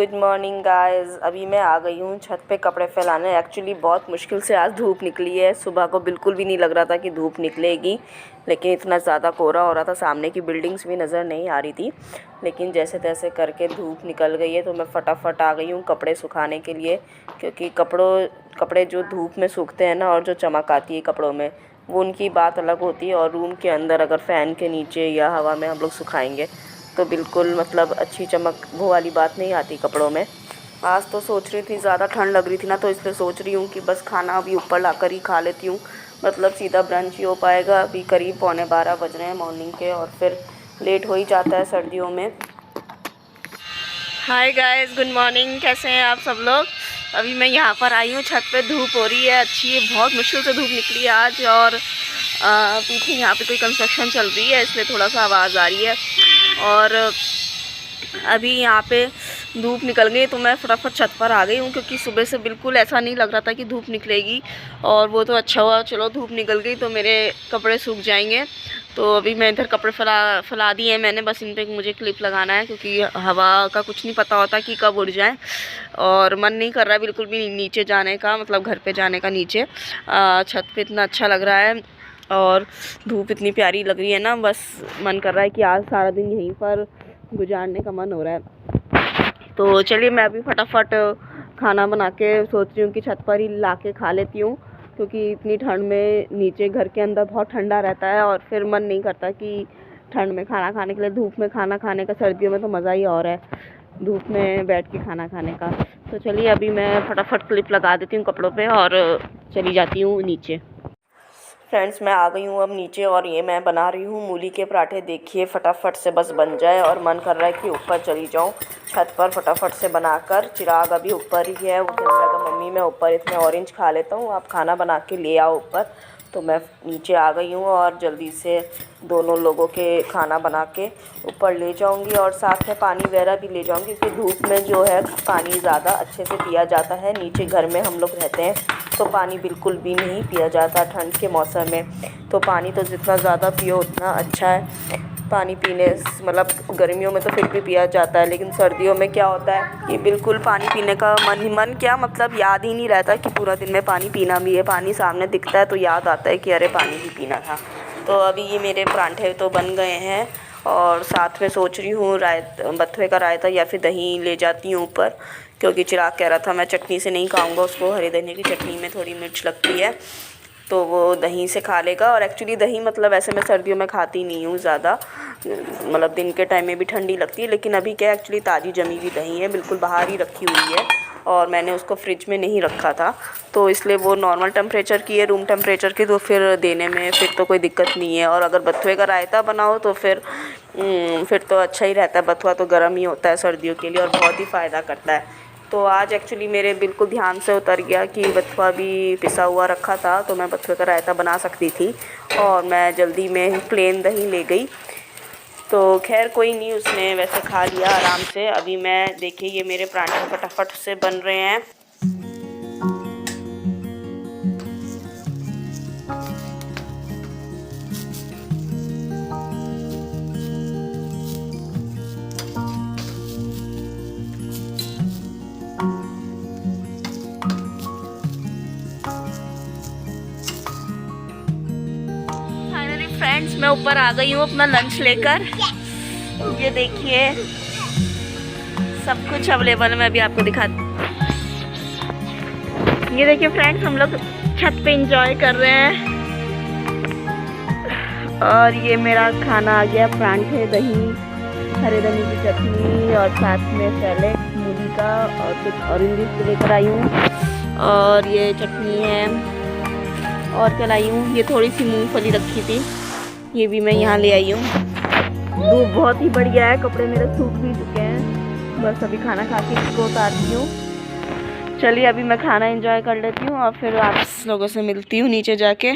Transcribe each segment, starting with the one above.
Good morning guys. अभी मैं आ गई हूँ छत पे कपड़े फैलाने। एक्चुअली बहुत मुश्किल से आज धूप निकली है। सुबह को बिल्कुल भी नहीं लग रहा था कि धूप निकलेगी, लेकिन इतना ज़्यादा कोहरा हो रहा था, सामने की बिल्डिंग्स भी नज़र नहीं आ रही थी। लेकिन जैसे तैसे करके धूप निकल गई है, तो मैं फटाफट आ गई हूँ कपड़े सुखाने के लिए। क्योंकि कपड़े जो धूप में सूखते हैं ना, और जो चमक आती है कपड़ों में, वो उनकी बात अलग होती है। और रूम के अंदर अगर फ़ैन के नीचे या हवा में हम लोग सुखाएंगे तो बिल्कुल मतलब अच्छी चमक वो वाली बात नहीं आती कपड़ों में। आज तो सोच रही थी, ज़्यादा ठंड लग रही थी ना, तो इसलिए सोच रही हूँ कि बस खाना अभी ऊपर लाकर ही खा लेती हूँ, मतलब सीधा ब्रंच ही हो पाएगा। अभी करीब 11:15 बज रहे हैं मॉर्निंग के, और फिर लेट हो ही जाता है सर्दियों में। Hi guys, good morning. कैसे हैं आप सब लोग? अभी मैं यहाँ पर आई हूँ छत पे। धूप हो रही है अच्छी, बहुत मुश्किल से धूप निकली है आज। और पीछे यहाँ पे कोई कंस्ट्रक्शन चल रही है, इसलिए थोड़ा सा आवाज़ आ रही है। और अभी यहाँ पे धूप निकल गई तो मैं फटाफट छत पर आ गई हूँ, क्योंकि सुबह से बिल्कुल ऐसा नहीं लग रहा था कि धूप निकलेगी। और वो तो अच्छा हुआ, चलो धूप निकल गई तो मेरे कपड़े सूख जाएंगे। तो अभी मैं इधर कपड़े फैला दिए हैं मैंने, बस इन पे मुझे क्लिप लगाना है, क्योंकि हवा का कुछ नहीं पता होता कि कब उड़ जाए। और मन नहीं कर रहा है बिल्कुल भी नीचे जाने का, मतलब घर पे जाने का नीचे। छत पे इतना अच्छा लग रहा है और धूप इतनी प्यारी लग रही है ना, बस मन कर रहा है कि आज सारा दिन यहीं पर गुजारने का मन हो रहा है। तो चलिए मैं अभी फटाफट खाना बना के सोच रही हूँ कि छत पर ही ला के खा लेती हूँ, क्योंकि इतनी ठंड में नीचे घर के अंदर बहुत ठंडा रहता है, और फिर मन नहीं करता कि ठंड में खाना खाने के लिए। धूप में खाना खाने का सर्दियों में तो मज़ा ही और है, धूप में बैठ के खाना खाने का। तो चलिए अभी मैं फटाफट क्लिप लगा देती हूँ कपड़ों पे और चली जाती हूँ नीचे। फ्रेंड्स, मैं आ गई हूँ अब नीचे, और ये मैं बना रही हूँ मूली के पराठे। देखिए फटाफट से बस बन जाए, और मन कर रहा है कि ऊपर चली जाऊँ छत पर फटाफट से बनाकर। चिराग अभी ऊपर ही है, वो कहने लगा मम्मी मैं ऊपर इसमें ऑरेंज खा लेता हूँ, आप खाना बना के ले आओ ऊपर। तो मैं नीचे आ गई हूँ और जल्दी से दोनों लोगों के खाना बना के ऊपर ले जाऊँगी, और साथ में पानी वगैरह भी ले जाऊँगी, क्योंकि धूप में जो है पानी ज़्यादा अच्छे से पिया जाता है। नीचे घर में हम लोग रहते हैं तो पानी बिल्कुल भी नहीं पिया जाता ठंड के मौसम में। तो पानी तो जितना ज़्यादा पियो उतना अच्छा है। पानी पीने मतलब गर्मियों में तो फिर भी पिया जाता है, लेकिन सर्दियों में क्या होता है कि बिल्कुल पानी पीने का मन क्या मतलब याद ही नहीं रहता कि पूरा दिन में पानी पीना भी है। पानी सामने दिखता है तो याद आता है कि अरे पानी भी पीना था। तो अभी ये मेरे परांठे तो बन गए हैं, और साथ में सोच रही हूँ बथुए का रायता या फिर दही ले जाती हूँ ऊपर, क्योंकि चिराग कह रहा था मैं चटनी से नहीं खाऊंगा, उसको हरे धनिया की चटनी में थोड़ी मिर्च लगती है, तो वो दही से खा लेगा। और एक्चुअली दही मतलब ऐसे मैं सर्दियों में खाती नहीं हूँ ज़्यादा, मतलब दिन के टाइम में भी ठंडी लगती है। लेकिन अभी क्या एक्चुअली ताज़ी जमी हुई दही है, बिल्कुल बाहर ही रखी हुई है, और मैंने उसको फ्रिज में नहीं रखा था, तो इसलिए वो नॉर्मल टेम्परेचर की है, रूम टेम्परेचर की, तो फिर देने में फिर तो कोई दिक्कत नहीं है। और अगर बथुए का रायता बनाओ तो फिर तो अच्छा ही रहता है। बथुआ तो गर्म ही होता है सर्दियों के लिए, और बहुत ही फ़ायदा करता है। तो आज एक्चुअली मेरे बिल्कुल ध्यान से उतर गया कि बथुआ भी पिसा हुआ रखा था, तो मैं बथुए का रायता बना सकती थी, और मैं जल्दी में प्लेन दही ले गई। तो खैर कोई नहीं, उसने वैसे खा लिया आराम से। अभी मैं देखिए ये मेरे पराठे फटाफट से बन रहे हैं। फाइनली फ्रेंड्स, मैं ऊपर आ गई हूँ अपना लंच लेकर। ये देखिए सब कुछ अवेलेबल है, मैं अभी आपको दिखाती हूँ। ये देखिए फ्रेंड्स, हम लोग छत पे एंजॉय कर रहे हैं, और ये मेरा खाना आ गया, परांठे, दही, हरे धनिया की चटनी, और साथ में सैलेड मूली का, और कुछ ऑरेंज लेकर आई हूँ, और ये चटनी है, और क्या लाई हूँ, ये थोड़ी सी मूंगफली रखी थी, ये भी मैं यहाँ ले आई हूँ। धूप बहुत ही बढ़िया है, कपड़े मेरे सूख भी चुके हैं, बस अभी खाना खा के इसको उतारती हूँ। चलिए अभी मैं खाना एंजॉय कर लेती हूँ, और फिर आप लोगों से मिलती हूँ नीचे जाके।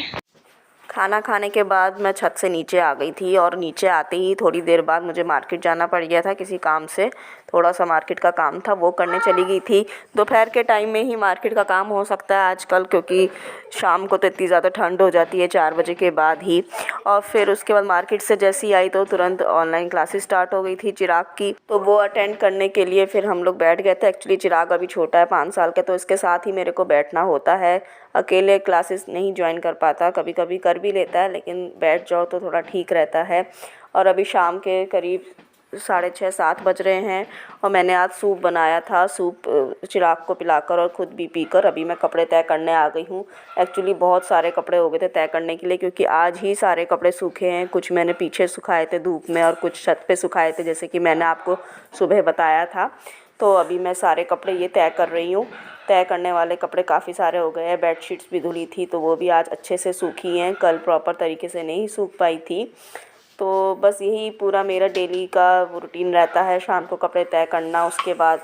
खाना खाने के बाद मैं छत से नीचे आ गई थी और नीचे आते ही थोड़ी देर बाद मुझे मार्केट जाना पड़ गया था किसी काम से। थोड़ा सा मार्केट का काम था, वो करने चली गई थी। दोपहर के टाइम में ही मार्केट का काम हो सकता है आजकल, क्योंकि शाम को तो इतनी ज़्यादा ठंड हो जाती है 4 बजे के बाद ही। और फिर उसके बाद मार्केट से जैसे ही आई तो तुरंत ऑनलाइन क्लासेस स्टार्ट हो गई थी चिराग की, तो वो अटेंड करने के लिए फिर हम लोग बैठ गए थे। एक्चुअली चिराग अभी छोटा है 5 साल का, तो इसके साथ ही मेरे को बैठना होता है। अकेले क्लासेस नहीं ज्वाइन कर पाता, कभी कभी कर भी लेता है, लेकिन बैठ जाओ तो थोड़ा ठीक रहता है। और अभी शाम के करीब 6:30-7 बज रहे हैं और मैंने आज सूप बनाया था। सूप चिराग को पिलाकर और ख़ुद भी पीकर अभी मैं कपड़े तय करने आ गई हूँ। एक्चुअली बहुत सारे कपड़े हो गए थे तय करने के लिए, क्योंकि आज ही सारे कपड़े सूखे हैं। कुछ मैंने पीछे सुखाए थे धूप में और कुछ छत पे सुखाए थे, जैसे कि मैंने आपको सुबह बताया था। तो अभी मैं सारे कपड़े ये तय कर रही हूँ। तय करने वाले कपड़े काफ़ी सारे हो गए हैं। बेडशीट्स भी धुली थी तो वो भी आज अच्छे से सूखी हैं, कल प्रॉपर तरीके से नहीं सूख पाई थी। तो बस यही पूरा मेरा डेली का रूटीन रहता है, शाम को कपड़े तय करना, उसके बाद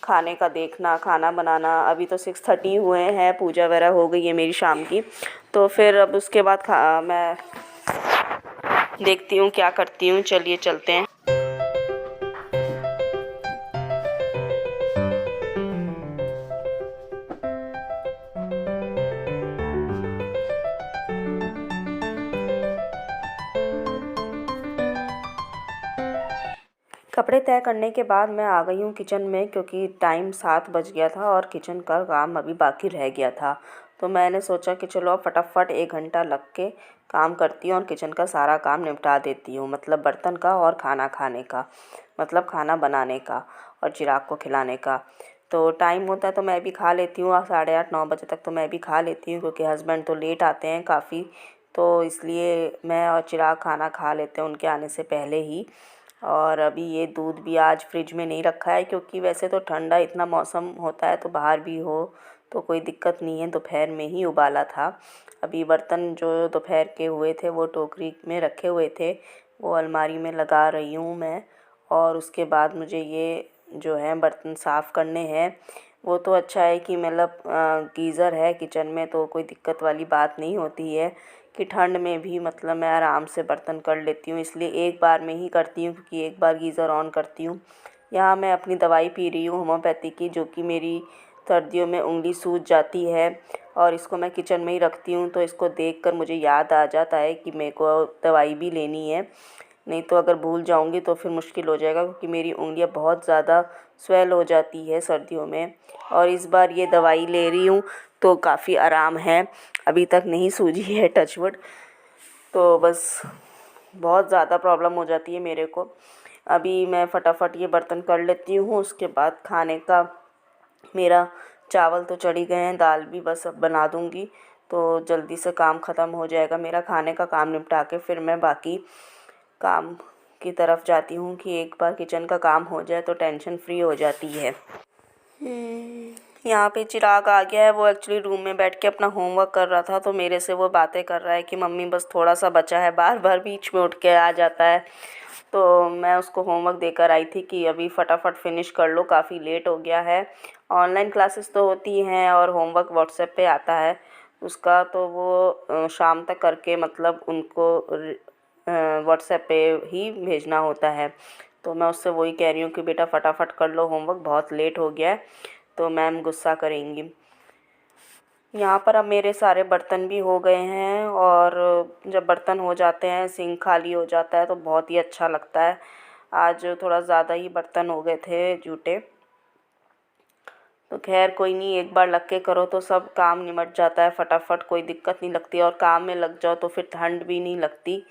खाने का देखना, खाना बनाना। अभी तो 6:30 हुए हैं, पूजा वगैरह हो गई है मेरी शाम की। तो फिर अब उसके बाद मैं देखती हूँ क्या करती हूँ। चलिए चलते हैं। कपड़े तय करने के बाद मैं आ गई हूँ किचन में, क्योंकि टाइम 7 बज गया था और किचन का काम अभी बाकी रह गया था। तो मैंने सोचा कि चलो अब फटाफट 1 घंटा लग के काम करती हूँ और किचन का सारा काम निपटा देती हूँ। मतलब बर्तन का और खाना खाने का, मतलब खाना बनाने का और चिराग को खिलाने का। तो टाइम होता है तो मैं भी खा लेती हूँ, 8:30-9 बजे तक तो मैं भी खा लेती हूँ, क्योंकि हस्बैंड तो लेट आते हैं काफ़ी। तो इसलिए मैं और चिराग खाना खा लेते हैं उनके आने से पहले ही। और अभी ये दूध भी आज फ्रिज में नहीं रखा है, क्योंकि वैसे तो ठंडा इतना मौसम होता है तो बाहर भी हो तो कोई दिक्कत नहीं है। दोपहर में ही उबाला था। अभी बर्तन जो दोपहर के हुए थे वो टोकरी में रखे हुए थे, वो अलमारी में लगा रही हूँ मैं। और उसके बाद मुझे ये जो है बर्तन साफ़ करने हैं। वो तो अच्छा है कि मतलब गीज़र है किचन में, तो कोई दिक्कत वाली बात नहीं होती है कि ठंड में भी मतलब मैं आराम से बर्तन कर लेती हूँ। इसलिए एक बार में ही करती हूँ, क्योंकि एक बार गीज़र ऑन करती हूँ। यहाँ मैं अपनी दवाई पी रही हूँ होम्योपैथी की, जो कि मेरी सर्दियों में उंगली सूज जाती है और इसको मैं किचन में ही रखती हूँ। तो इसको देखकर मुझे याद आ जाता है कि मेरे को दवाई भी लेनी है, नहीं तो अगर भूल जाऊँगी तो फिर मुश्किल हो जाएगा, क्योंकि मेरी उंगलियाँ बहुत ज़्यादा स्वेल हो जाती है सर्दियों में। और इस बार ये दवाई ले रही हूँ तो काफ़ी आराम है, अभी तक नहीं सूजी है, टच वुड। तो बस बहुत ज़्यादा प्रॉब्लम हो जाती है मेरे को। अभी मैं फटाफट ये बर्तन कर लेती हूँ, उसके बाद खाने का मेरा चावल तो चढ़ ही गए हैं, दाल भी बस अब बना दूँगी तो जल्दी से काम ख़त्म हो जाएगा मेरा। खाने का काम निपटा के फिर मैं बाकी काम की तरफ जाती हूँ, कि एक बार किचन का काम हो जाए तो टेंशन फ्री हो जाती है। यहाँ पे चिराग आ गया है। वो एक्चुअली रूम में बैठ के अपना होमवर्क कर रहा था, तो मेरे से वो बातें कर रहा है कि मम्मी बस थोड़ा सा बचा है, बार बार बीच में उठ के आ जाता है। तो मैं उसको होमवर्क देकर आई थी कि अभी फटाफट फिनिश कर लो, काफ़ी लेट हो गया है। ऑनलाइन क्लासेस तो होती हैं और होमवर्क व्हाट्सएप पे आता है उसका, तो वो शाम तक करके मतलब उनको व्हाट्सएप पे ही भेजना होता है। तो मैं उससे वही कह रही हूँ कि बेटा फटाफट कर लो होमवर्क, बहुत लेट हो गया है, तो मैम गुस्सा करेंगी। यहाँ पर अब मेरे सारे बर्तन भी हो गए हैं, और जब बर्तन हो जाते हैं, सिंक खाली हो जाता है तो बहुत ही अच्छा लगता है। आज थोड़ा ज़्यादा ही बर्तन हो गए थे जूठे, तो खैर कोई नहीं, एक बार लग के करो तो सब काम निमट जाता है फटाफट, कोई दिक्कत नहीं लगती। और काम में लग जाओ तो फिर ठंड भी नहीं लगती।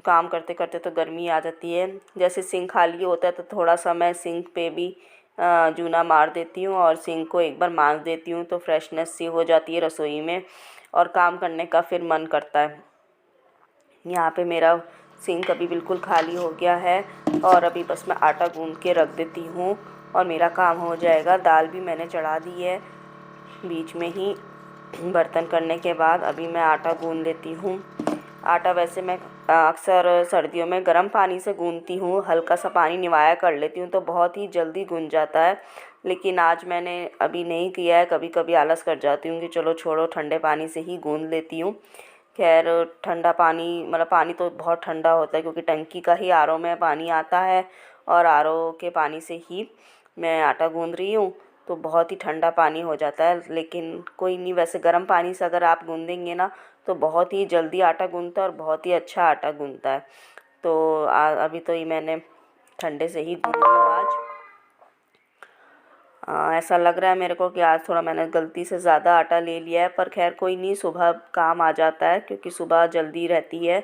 काम करते करते तो गर्मी आ जाती है। जैसे सिंक खाली होता है तो थोड़ा सा मैं सिंक पे भी जूना मार देती हूँ और सिंक को एक बार मांज देती हूँ, तो फ्रेशनेस सी हो जाती है रसोई में और काम करने का फिर मन करता है। यहाँ पे मेरा सिंक अभी बिल्कुल खाली हो गया है और अभी बस मैं आटा गूंद के रख देती हूँ और मेरा काम हो जाएगा। दाल भी मैंने चढ़ा दी है बीच में ही बर्तन करने के बाद। अभी मैं आटा गूंद लेती हूँ। आटा वैसे मैं अक्सर सर्दियों में गर्म पानी से गूंदती हूँ, हल्का सा पानी निवाया कर लेती हूँ तो बहुत ही जल्दी गूंद जाता है। लेकिन आज मैंने अभी नहीं किया है, कभी कभी आलस कर जाती हूँ कि चलो छोड़ो ठंडे पानी से ही गूंद लेती हूँ। खैर ठंडा पानी, मतलब पानी तो बहुत ठंडा होता है क्योंकि टंकी का ही आरओ में पानी आता है और आरओ के पानी से ही मैं आटा गूँध रही हूँ। तो बहुत ही ठंडा पानी हो जाता है, लेकिन कोई नहीं, वैसे गर्म पानी से अगर आप गूँधेंगे ना तो बहुत ही जल्दी आटा गूँधता है और बहुत ही अच्छा आटा गूँधता है। तो अभी तो ये मैंने ठंडे से ही गूँध रही हूँ आज। ऐसा लग रहा है मेरे को कि आज थोड़ा मैंने गलती से ज़्यादा आटा ले लिया है, पर खैर कोई नहीं, सुबह काम आ जाता है क्योंकि सुबह जल्दी रहती है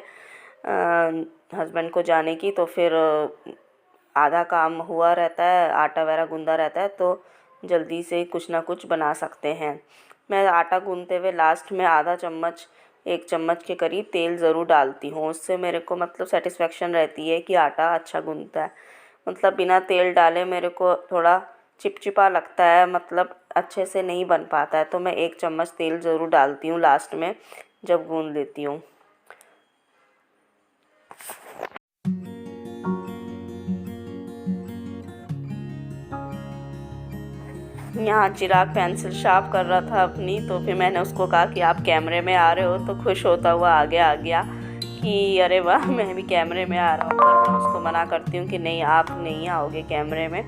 हस्बैंड को जाने की। तो फिर आधा काम हुआ रहता है, आटा वगैरह गूँधा रहता है, तो जल्दी से कुछ ना कुछ बना सकते हैं। मैं आटा गूँधते हुए लास्ट में आधा चम्मच, 1 चम्मच के करीब तेल ज़रूर डालती हूँ। उससे मेरे को मतलब सेटिस्फेक्शन रहती है कि आटा अच्छा गूँधता है। मतलब बिना तेल डाले मेरे को थोड़ा चिपचिपा लगता है, मतलब अच्छे से नहीं बन पाता है। तो मैं 1 चम्मच तेल ज़रूर डालती हूँ लास्ट में जब गूँध लेती हूँ। यहाँ चिराग पेंसिल शार्प कर रहा था अपनी, तो फिर मैंने उसको कहा कि आप कैमरे में आ रहे हो, तो खुश होता हुआ आगे आ गया कि अरे वाह मैं भी कैमरे में आ रहा हूँ। पर मैं उसको मना करती हूँ कि नहीं, आप नहीं आओगे कैमरे में।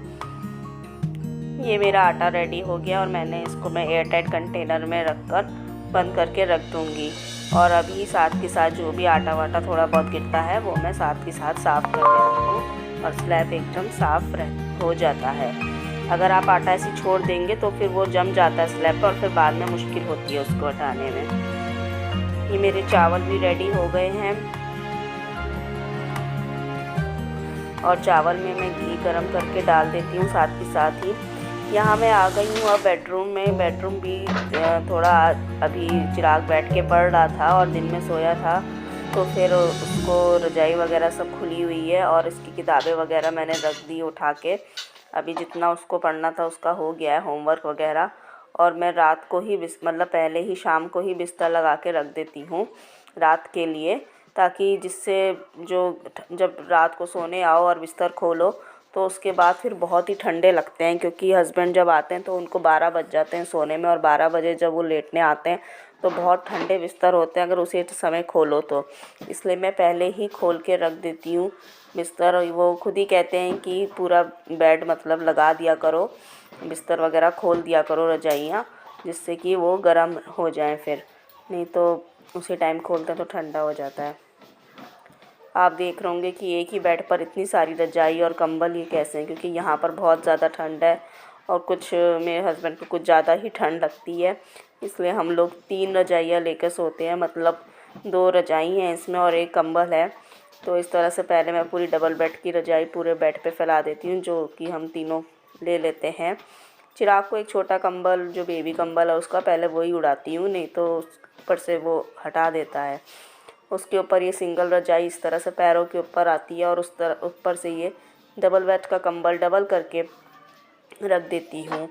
ये मेरा आटा रेडी हो गया और मैं एयर टाइट कंटेनर में रख कर बंद करके रख दूँगी। और अभी साथ के साथ जो भी आटा वाटा थोड़ा बहुत गिरता है वो मैं साथ के साथ साफ़ कर देती हूँ और स्लैब एकदम साफ़ हो जाता है। अगर आप आटा ऐसे छोड़ देंगे तो फिर वो जम जाता है स्लैब पर और फिर बाद में मुश्किल होती है उसको हटाने में। ये मेरे चावल भी रेडी हो गए हैं और चावल में मैं घी गरम करके डाल देती हूँ साथ के साथ ही। यहाँ मैं आ गई हूँ अब बेडरूम में। बेडरूम भी थोड़ा अभी चिराग बैठ के पढ़ रहा था और दिन में सोया था, तो फिर उसको रजाई वगैरह सब खुली हुई है और इसकी किताबें वगैरह मैंने रख दी उठा के। अभी जितना उसको पढ़ना था उसका हो गया है होमवर्क वगैरह। और मैं रात को ही मतलब पहले ही शाम को ही बिस्तर लगा के रख देती हूँ रात के लिए, ताकि जिससे जब रात को सोने आओ और बिस्तर खोलो तो उसके बाद फिर बहुत ही ठंडे लगते हैं, क्योंकि हस्बैंड जब आते हैं तो उनको 12 बज जाते हैं सोने में और 12 बजे जब वो लेटने आते हैं तो बहुत ठंडे बिस्तर होते हैं अगर उसी समय खोलो तो। इसलिए मैं पहले ही खोल के रख देती हूँ बिस्तर। वो खुद ही कहते हैं कि पूरा बेड मतलब लगा दिया करो, बिस्तर वगैरह खोल दिया करो, रजाइयाँ, जिससे कि वो गर्म हो जाएं, फिर नहीं तो उसी टाइम खोलते हैं तो ठंडा हो जाता है। आप देख रहे होंगे कि एक ही बेड पर इतनी सारी रजाई और कंबल ये कैसे हैं, क्योंकि यहाँ पर बहुत ज़्यादा ठंड है और कुछ मेरे हस्बैंड को कुछ ज़्यादा ही ठंड लगती है, इसलिए हम लोग 3 रजाइयाँ लेकर सोते हैं। मतलब 2 रजाई हैं इसमें और 1 कंबल है। तो इस तरह से पहले मैं पूरी डबल बेड की रजाई पूरे बेड पे फैला देती हूँ, जो कि हम तीनों ले लेते हैं। चिराग को एक छोटा कंबल जो बेबी कंबल है उसका पहले वही उड़ाती हूँ, नहीं तो ऊपर से वो हटा देता है। उसके ऊपर ये सिंगल रजाई इस तरह से पैरों के ऊपर आती है और उस तरह ऊपर से ये डबल बेड का कंबल डबल करके रख देती हूँ।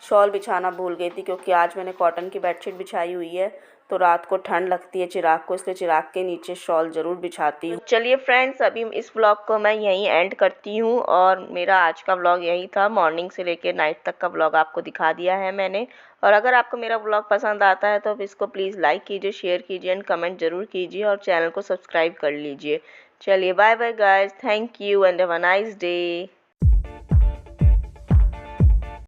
शॉल बिछाना भूल गई थी क्योंकि आज मैंने कॉटन की बेडशीट बिछाई हुई है, तो रात को ठंड लगती है चिराग को, इसलिए चिराग के नीचे शॉल ज़रूर बिछाती हूँ। चलिए फ्रेंड्स, अभी इस व्लॉग को मैं यहीं एंड करती हूँ और मेरा आज का व्लॉग यही था। मॉर्निंग से लेकर नाइट तक का व्लॉग आपको दिखा दिया है मैंने। और अगर आपको मेरा व्लॉग पसंद आता है तो इसको प्लीज़ लाइक कीजिए, शेयर कीजिए एंड कमेंट ज़रूर कीजिए और चैनल को सब्सक्राइब कर लीजिए। चलिए bye bye guys, thank you and have a nice day.